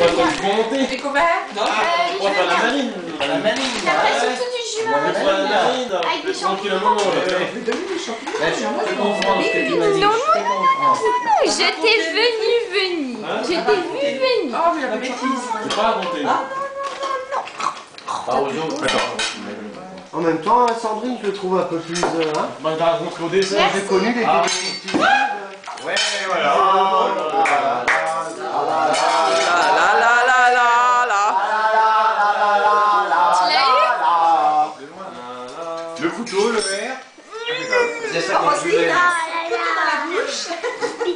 Pas trop monter. Découvert? Non, on va faire la marine. La manine. Après, surtout du jus On va faire la marine. avec des champignons. Tranquillement. Je comprends ce que tu m'as dit. Non, Je comprends. Je t'ai vu venir. Je t'ai vu venir. Ah, mais la bêtise. J'ai pas raconté. Pas aux autres. En même temps, Sandrine, je le trouve un peu plus. Hein, Bah, t'as rencontré au dessin. j'ai connu les Ah. détectives. Ouais, voilà. Tu l'as eu? Le couteau, le verre. C'est ça qu'on buvait.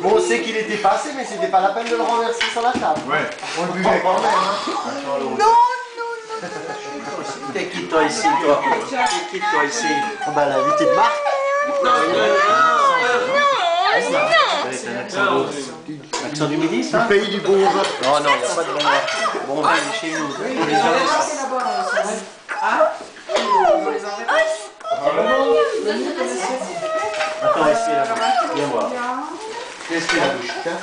Bon, on sait qu'il était passé, mais c'était pas la peine de le renverser sur la table. Ouais. On le buvait quand même. Hein. T'es qui toi ici, toi? T'es qui toi ici? Ah bah, l'invité de Marc. C'est un accent du midi, ça? Du pays du bon vin. Non, non, il n'y a pas de bon vin. Bon vin, il est chez nous. On les a C'est là-bas, ça va. On les enlève. Attends, essaye la bouche. Viens voir. Qu'est-ce la bouche? Tiens.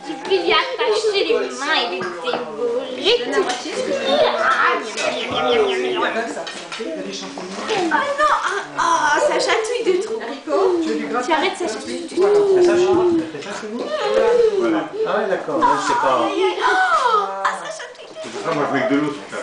Tu peux y attacher les mains et les dévorer. Ah non, ah, ça chatouille de trop. Tu arrêtes, ça chatouille. Voilà. Ah ouais, d'accord. Je sais pas. Ah, ça chatouille. C'est pour ça, moi, je veux avec de l'eau sur ta